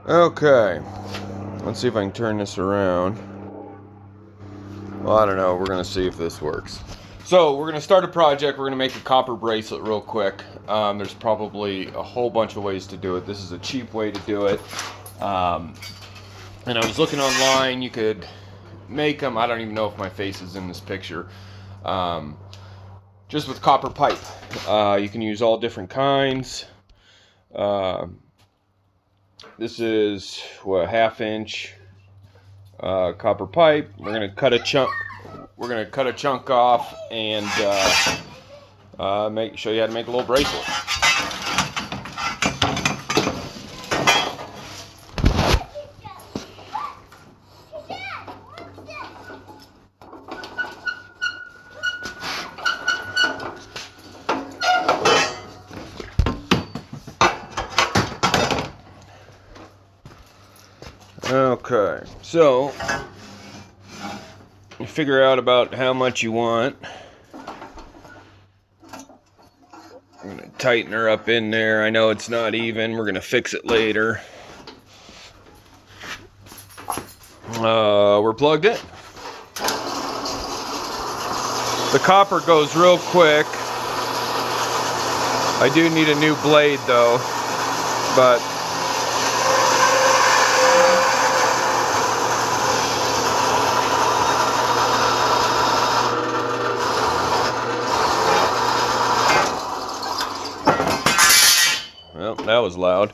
Okay, let's see if I can turn this around. Well, I don't know. We're going to see if this works. So, we're going to start a project. We're going to make a copper bracelet real quick. There's probably a whole bunch of ways to do it. This is a cheap way to do it. And I was looking online. You could make them. I don't even know if my face is in this picture. Just with copper pipe. You can use all different kinds. This is what, 1/2 inch copper pipe. We're gonna cut a chunk. We're gonna cut a chunk off and show you how to make a little bracelet. Okay, so you figure out about how much you want. I'm going to tighten her up in there. I know it's not even. We're going to fix it later. We're plugged in. The copper goes real quick. I do need a new blade though, but well, that was loud.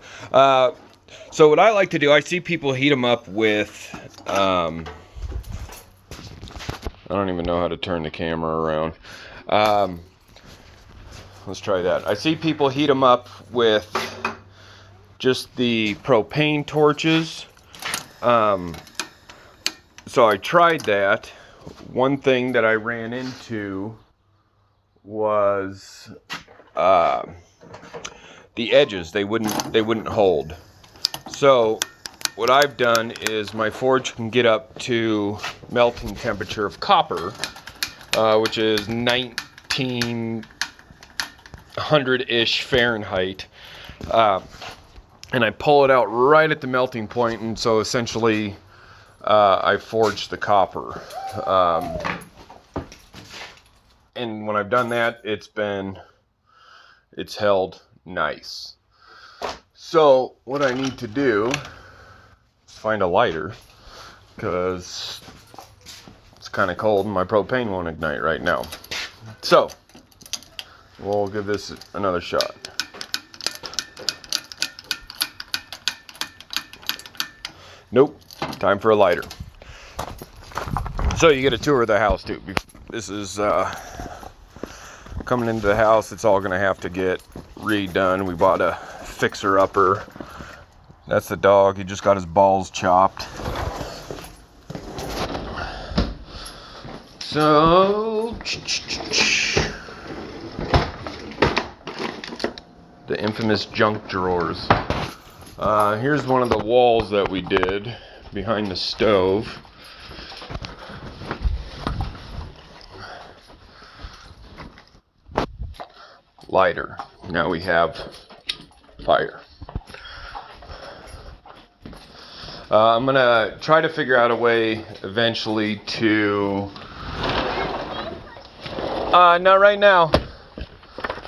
So what I like to do, I see people heat them up with, I don't even know how to turn the camera around. Let's try that. I see people heat them up with just the propane torches. So I tried that. One thing that I ran into was the edges. They wouldn't hold. So what I've done is my forge can get up to melting temperature of copper, which is 1900-ish Fahrenheit, and I pull it out right at the melting point, and so essentially I forged the copper. And when I've done that, it's held nice. So what I need to do is find a lighter, because it's kind of cold and my propane won't ignite right now. So we'll give this another shot. Nope, time for a lighter. So you get a tour of the house too. This is coming into the house. It's all gonna have to get redone. We bought a fixer-upper. That's the dog. He just got his balls chopped. So the infamous junk drawers. Here's one of the walls that we did behind the stove. Lighter. Now we have fire. I'm gonna try to figure out a way eventually to not right now.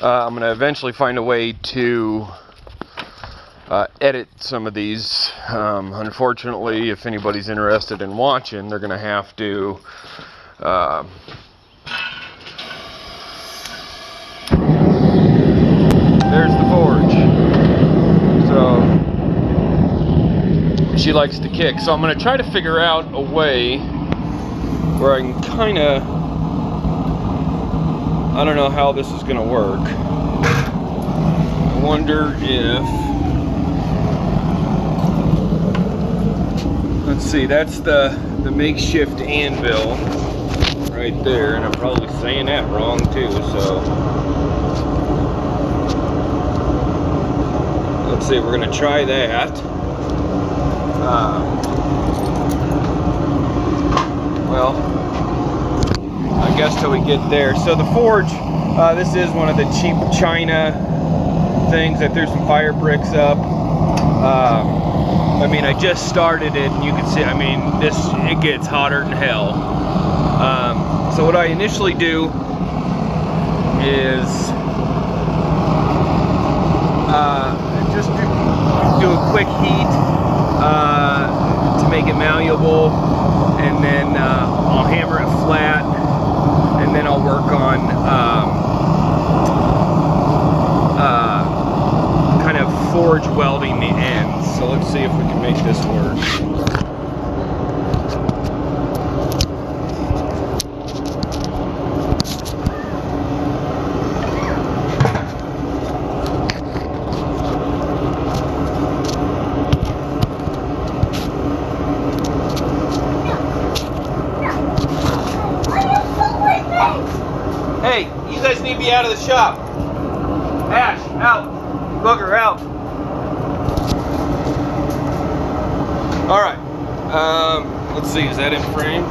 I'm gonna eventually find a way to edit some of these. Unfortunately, if anybody's interested in watching, they're gonna have to there's the forge. So she likes to kick. So I'm going to try to figure out a way where I can kind of, I don't know how this is going to work. I wonder if, let's see, that's the makeshift anvil right there, and I'm probably saying that wrong too, so let's see, we're going to try that. Well, I guess till we get there. So the forge, this is one of the cheap China things. I threw some fire bricks up. I mean, I just started it, and you can see, I mean, it gets hotter than hell. So what I initially do is just do a quick heat to make it malleable, and then I'll hammer it flat, and then I'll work on kind of forge welding the ends. So let's see if we can make this work. Hey, you guys need to be out of the shop. Ash, out. Booger, out. Alright. Let's see, is that in frame?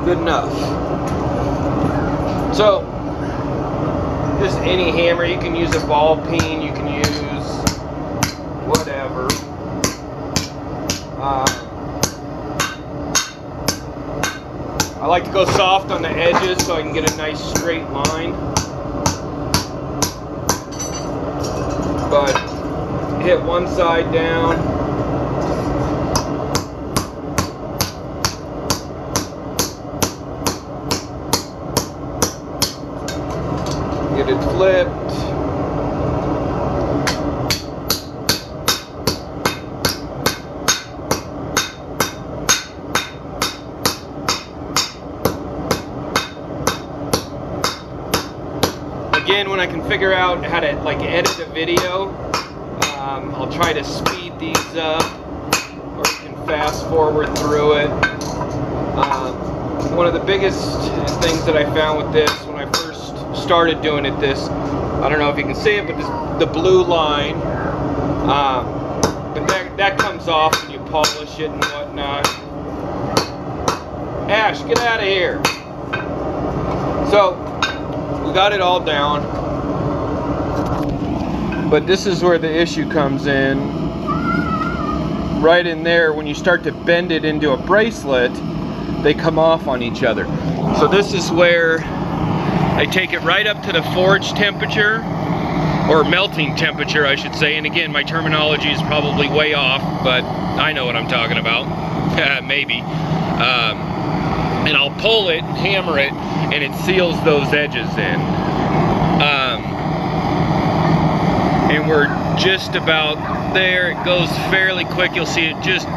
Good enough. So, just any hammer, you can use a ball peen, you can use whatever. I like to go soft on the edges so I can get a nice straight line. But hit one side down. Get it flipped. Again, when I can figure out how to like edit a video, I'll try to speed these up, or you can fast forward through it. One of the biggest things that I found with this when I first started doing it, I don't know if you can see it, but the blue line, but that comes off when you polish it and whatnot. Ash, get out of here. So we got it all down, but this is where the issue comes in. Right in there, when you start to bend it into a bracelet, they come off on each other. So this is where I take it right up to the forge temperature, or melting temperature I should say, and again my terminology is probably way off, but I know what I'm talking about. Maybe. And I'll pull it, hammer it, and it seals those edges in. And we're just about there. It goes fairly quick. You'll see it just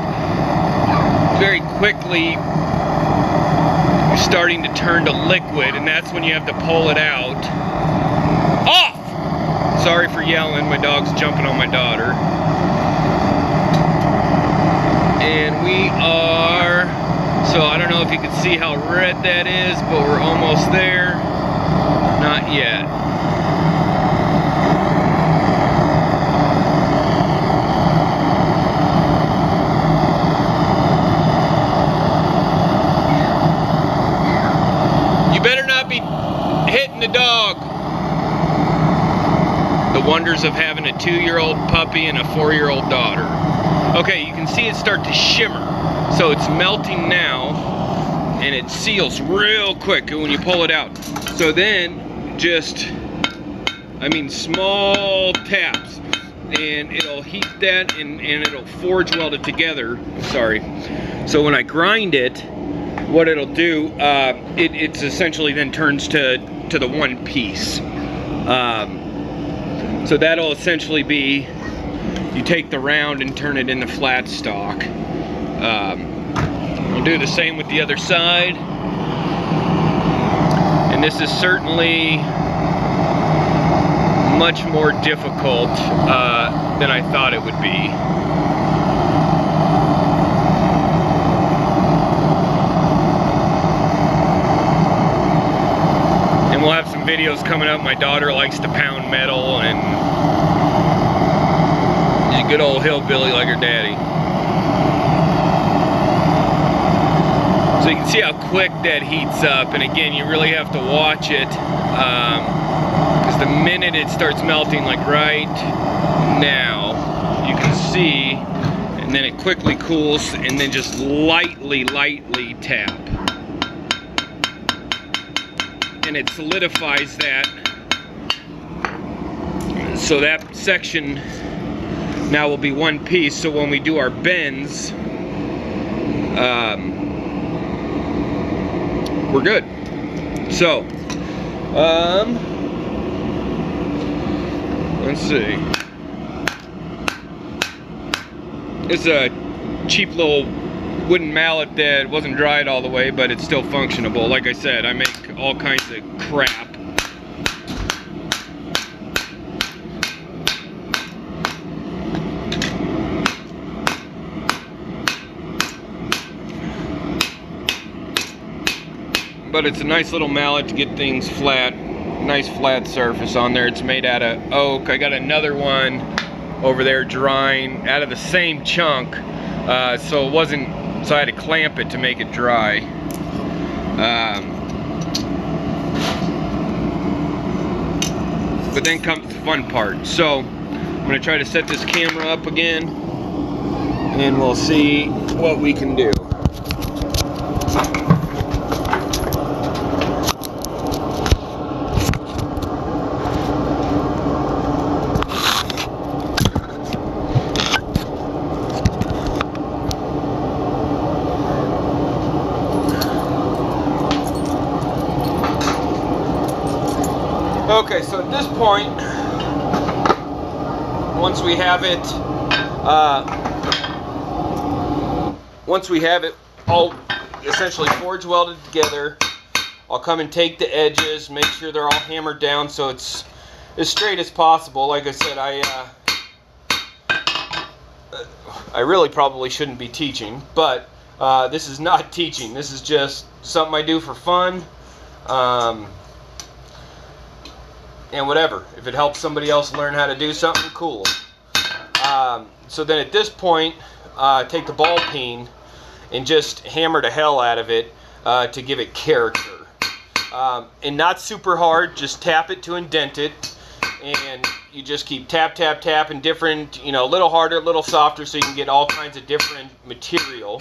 very quickly starting to turn to liquid, and that's when you have to pull it out. Off! Sorry for yelling, my dog's jumping on my daughter. And we are, so I don't know if you can see how red that is, but we're almost there. Not yet. Better not be hitting the dog. The wonders of having a 2-year-old puppy and a 4-year-old daughter. Okay, you can see it start to shimmer. So it's melting now, and it seals real quick when you pull it out. So then, just, I mean, small taps, and it'll heat that, and it'll forge weld it together. Sorry. So when I grind it, what it'll do, it's essentially then turns to the one piece. So that'll essentially be, you take the round and turn it into flat stock. We'll do the same with the other side. And this is certainly much more difficult than I thought it would be. We'll have some videos coming up. My daughter likes to pound metal, and she's a good old hillbilly like her daddy. So you can see how quick that heats up, and again, you really have to watch it, because the minute it starts melting, like right now, you can see, and then it quickly cools, and then just lightly tap. And it solidifies that. So that section now will be one piece, so when we do our bends, we're good. So, let's see. It's a cheap little wooden mallet that wasn't dried all the way, but it's still functionable. Like I said, I make all kinds of crap. But it's a nice little mallet to get things flat. Nice flat surface on there. It's made out of oak. I got another one over there drying out of the same chunk. So I had to clamp it to make it dry. But then comes the fun part. So I'm gonna try to set this camera up again, and we'll see what we can do. Okay, so at this point, once we have it all essentially forge welded together, I'll come and take the edges, make sure they're all hammered down so it's as straight as possible. Like I said, I really probably shouldn't be teaching, but this is not teaching. This is just something I do for fun. And whatever, if it helps somebody else learn how to do something, cool. So then at this point, take the ball peen and just hammer the hell out of it to give it character. And not super hard, just tap it to indent it. And you just keep tapping different, a little harder, a little softer, so you can get all kinds of different material.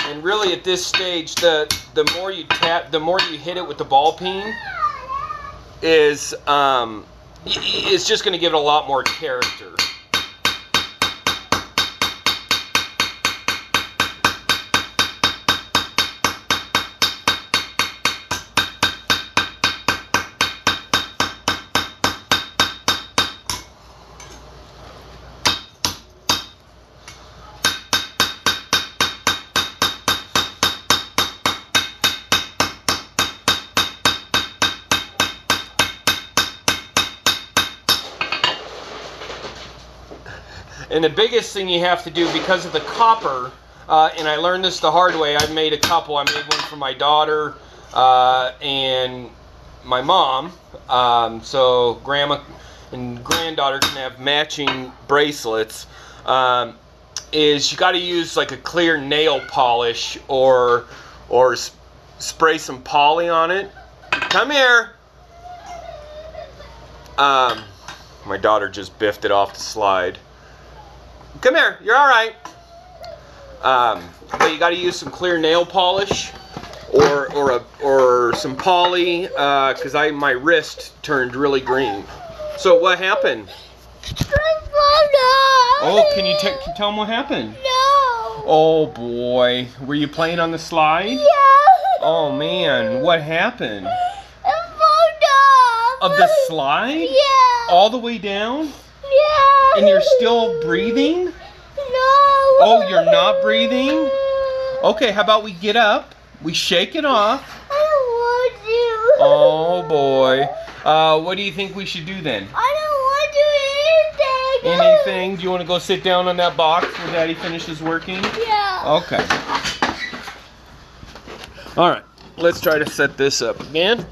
And really at this stage, the more you tap, the more you hit it with the ball peen, it's just going to give it a lot more character. And the biggest thing you have to do, because of the copper, and I learned this the hard way, I've made a couple. I made one for my daughter and my mom, so grandma and granddaughter can have matching bracelets, is you got to use like a clear nail polish or spray some poly on it. Come here. My daughter just biffed it off the slide. Come here, you're all right. But you got to use some clear nail polish or some poly, because my wrist turned really green. So what happened? Oh, can you tell them what happened? No. Oh boy, were you playing on the slide? Yeah. Oh man, what happened? It fell down. Of the slide? Yeah. All the way down? Yeah. And you're still breathing? No. Oh, you're not breathing? Okay, how about we get up, we shake it off. I don't want to. Oh boy. What do you think we should do then? I don't want to do anything. Anything? Do you want to go sit down on that box when Daddy finishes working? Yeah. Okay. All right, let's try to set this up again.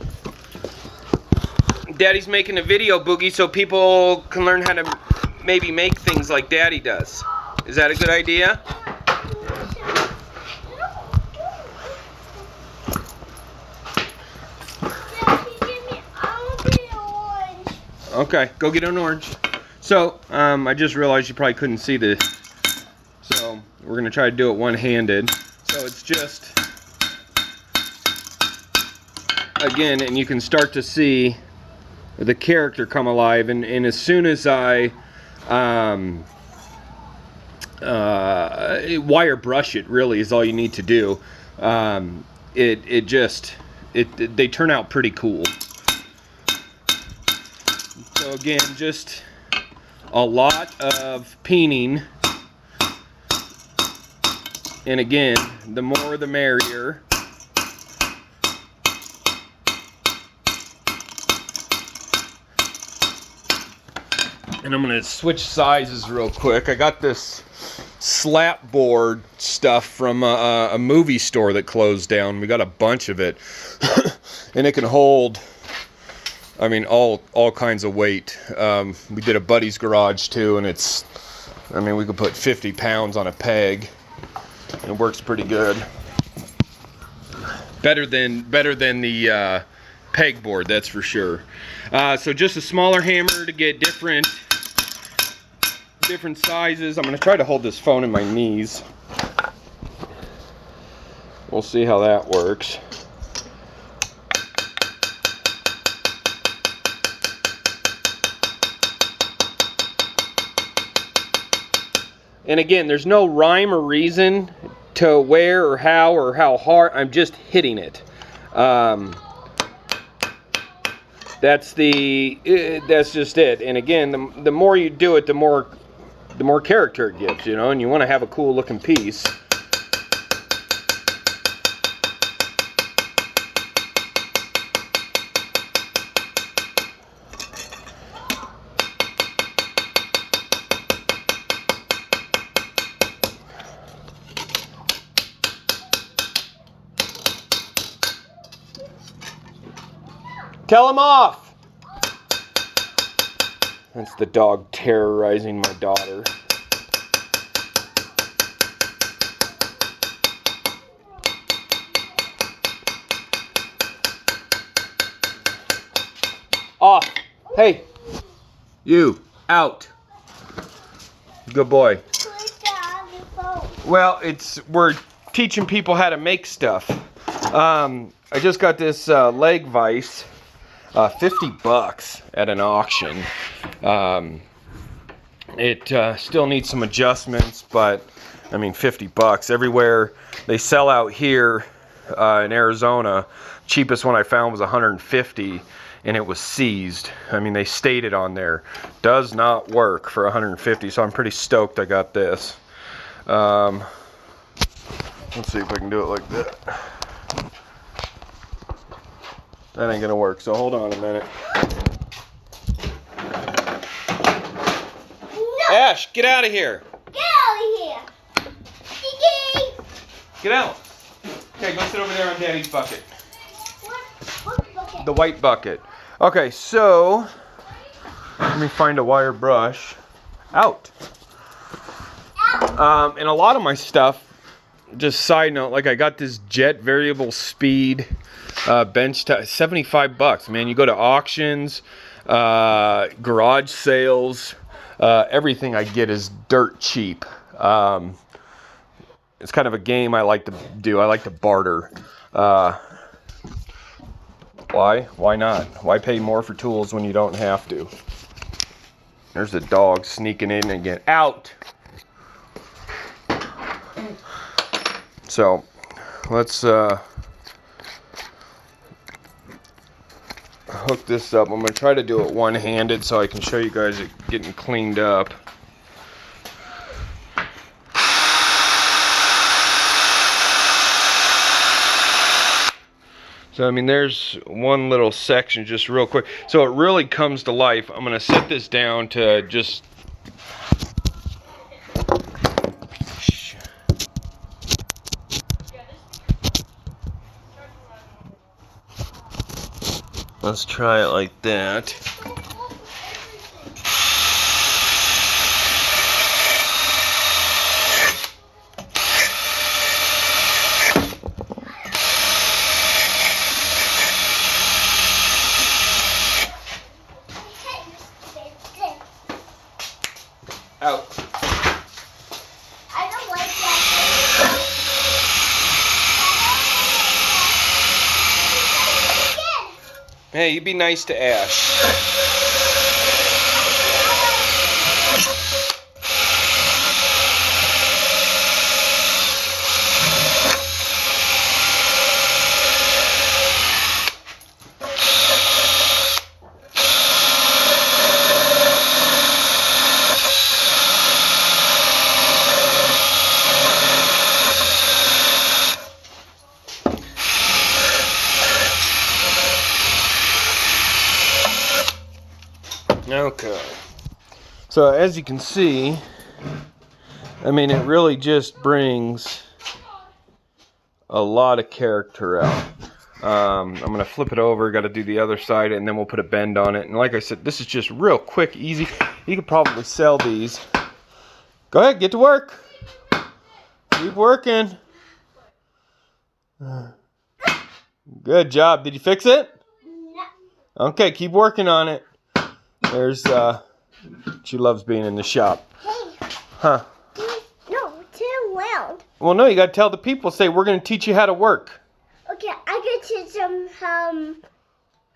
Daddy's making a video, Boogie, so people can learn how to maybe make things like Daddy does. Is that a good idea? Okay, go get an orange. So, I just realized you probably couldn't see this. So, we're going to try to do it one-handed. So, it's just, again, and you can start to see the character come alive. And as soon as I wire brush it, really, is all you need to do. They turn out pretty cool. So again, just a lot of peening, and again, the more the merrier. And I'm gonna switch sizes real quick. I got this slap board stuff from a movie store that closed down. We got a bunch of it, and it can hold, I mean, all kinds of weight. We did a buddy's garage too, and it's, I mean, we could put 50 pounds on a peg. It works pretty good. Better than the pegboard, that's for sure. So just a smaller hammer to get different sizes. I'm gonna try to hold this phone in my knees. We'll see how that works. And again, there's no rhyme or reason to where or how hard. I'm just hitting it. That's just it. And again, the more you do it, the more character it gives, you know. And you want to have a cool looking piece. Tell him off! That's the dog terrorizing my daughter. Off! Hey! You! Out! Good boy. Well, we're teaching people how to make stuff. I just got this leg vise. 50 bucks at an auction. It still needs some adjustments, but I mean 50 bucks. Everywhere they sell out here in Arizona, cheapest one I found was 150 and it was seized. I mean, they stated on there, does not work for 150, so I'm pretty stoked I got this. Let's see if I can do it like that. That ain't gonna work, so hold on a minute. No. Ash, get out of here. Get out of here. Kiki. Get out. Okay, go sit over there on Daddy's bucket. What bucket? The white bucket. Okay, so let me find a wire brush. Out. And a lot of my stuff, just side note, like I got this Jet variable speed bench top, 75 bucks, man. You go to auctions, garage sales, everything I get is dirt cheap. It's kind of a game I like to do. I like to barter. Why not? Why pay more for tools when you don't have to? There's the dog sneaking in again. Out! So, let's hook this up. I'm going to try to do it one-handed so I can show you guys it getting cleaned up. So, I mean, there's one little section just real quick. So it really comes to life. I'm going to set this down to just... Let's try it like that. Out. I don't like that. Hey, you be nice to Ash. Okay. So as you can see, I mean, it really just brings a lot of character out. I'm going to flip it over, got to do the other side, and then we'll put a bend on it. And like I said, this is just real quick, easy. You could probably sell these. Go ahead, get to work. Keep working. Good job. Did you fix it? No. Okay, keep working on it. There's, she loves being in the shop. Hey. Huh. No, too loud. Well, no, you got to tell the people, say, we're going to teach you how to work. Okay, I can teach them,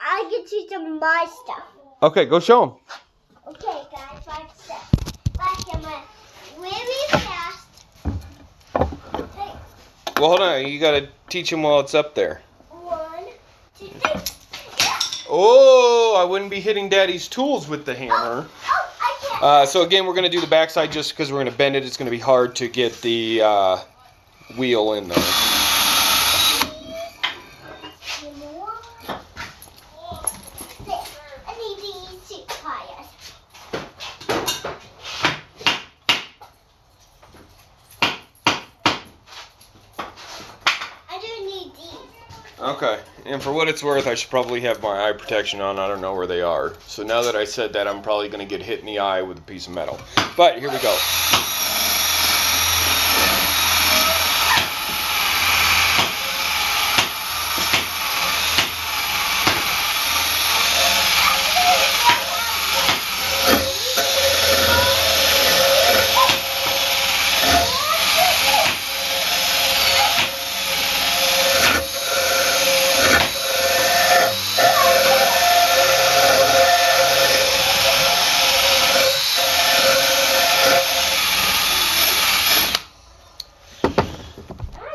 I can teach them my stuff. Okay, go show them. Okay, guys, like this. Like I'm really fast. Hey, Well, hold on. You got to teach them while it's up there. 1, 2, 3. Oh, I wouldn't be hitting Daddy's tools with the hammer. Oh, I can't. So again, we're going to do the backside just because we're going to bend it. It's going to be hard to get the wheel in there. I need these 6 pliers. I do need these. Okay, and for what it's worth, I should probably have my eye protection on. I don't know where they are. So now that I said that, I'm probably going to get hit in the eye with a piece of metal. But here we go.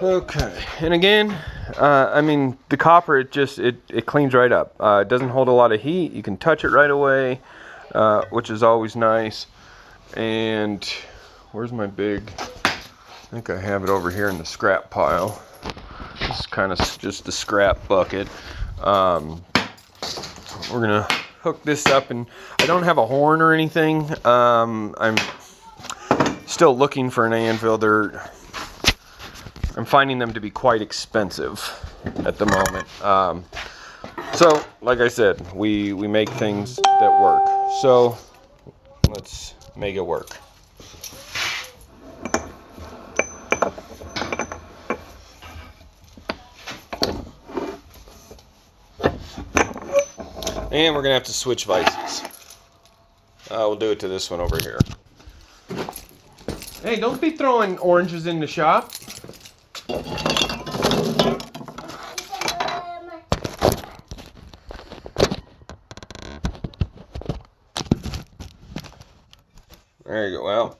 Okay, and again, I mean, the copper, it cleans right up. It doesn't hold a lot of heat. You can touch it right away, which is always nice. And where's my big, I think I have it over here in the scrap pile. This is kind of just the scrap bucket. We're gonna hook this up, and I don't have a horn or anything. I'm still looking for an anvil. I'm finding them to be quite expensive at the moment. So, like I said, we make things that work. So, let's make it work. And we're going to have to switch vices. We'll do it to this one over here. Hey, don't be throwing oranges in the shop. There you go. Well,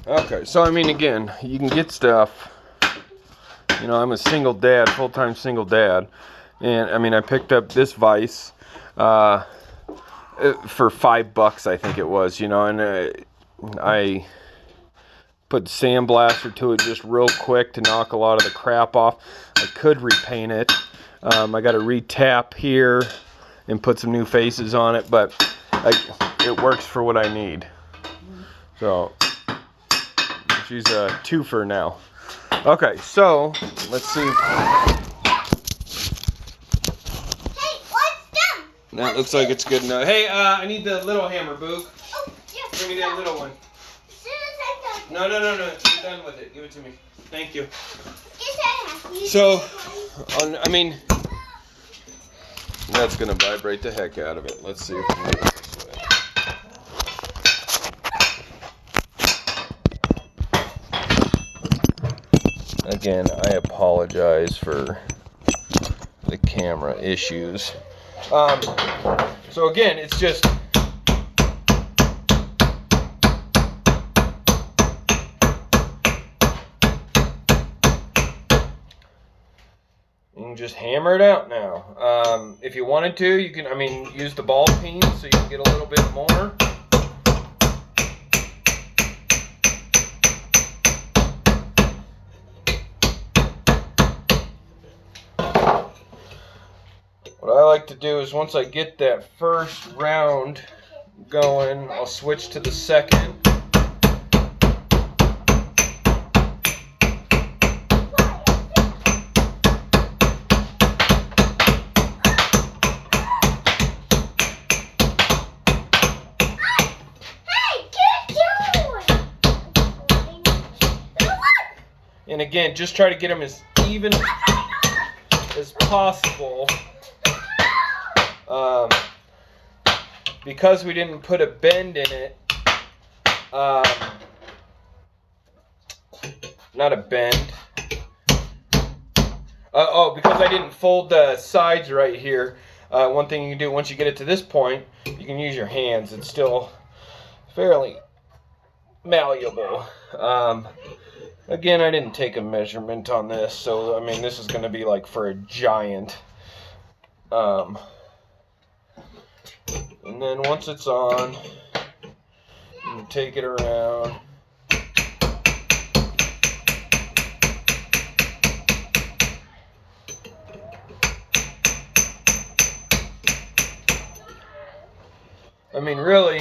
okay. So I mean, again, you can get stuff. You know, I'm a single dad, full-time single dad, and I mean, I picked up this vise for $5, I think it was. You know, and I put sandblaster to it just real quick to knock a lot of the crap off. I could repaint it. I got to re-tap here and put some new faces on it, but it works for what I need. So She's a twofer now. Okay, so let's see. Hey, what's done? That looks like it's good enough. Hey, I need the little hammer, Boog. Oh, yes. Bring me that little one. As soon as I'm done. No, no, no, no. You're done with it. Give it to me. Thank you. Yes, I have. So, I mean, that's gonna vibrate the heck out of it. Let's see if we can do it this way. Again, I apologize for the camera issues. So again, it's just you can just hammer it out now. If you wanted to, you can, I mean, use the ball peen so you can get a little bit more. What I like to do is once I get that first round going, I'll switch to the second. And again, just try to get them as even as possible. Because we didn't put a bend in it, not a bend. Because I didn't fold the sides right here. One thing you can do once you get it to this point, you can use your hands. It's still fairly malleable. Again, I didn't take a measurement on this, so I mean this is going to be like for a giant. And then once it's on, you can take it around. I mean, really,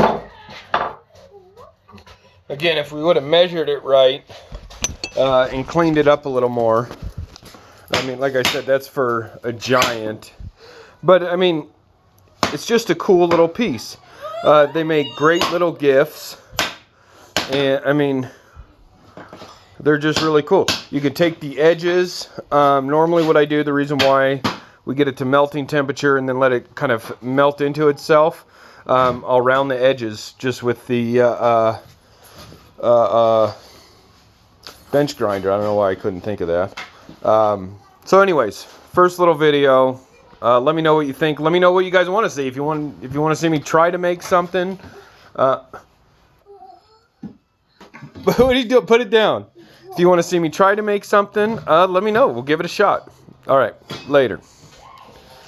again, if we would have measured it right and cleaned it up a little more, I mean, like I said, that's for a giant. But, I mean, it's just a cool little piece. They make great little gifts. And, I mean, they're just really cool. You can take the edges. Normally what I do, the reason why we get it to melting temperature and then let it kind of melt into itself, I'll round the edges just with the bench grinder. I don't know why I couldn't think of that. So anyways, first little video. Let me know what you think. Let me know what you guys want to see. If you want to see me try to make something. What are you doing? Put it down. If you want to see me try to make something, let me know. We'll give it a shot. All right, later.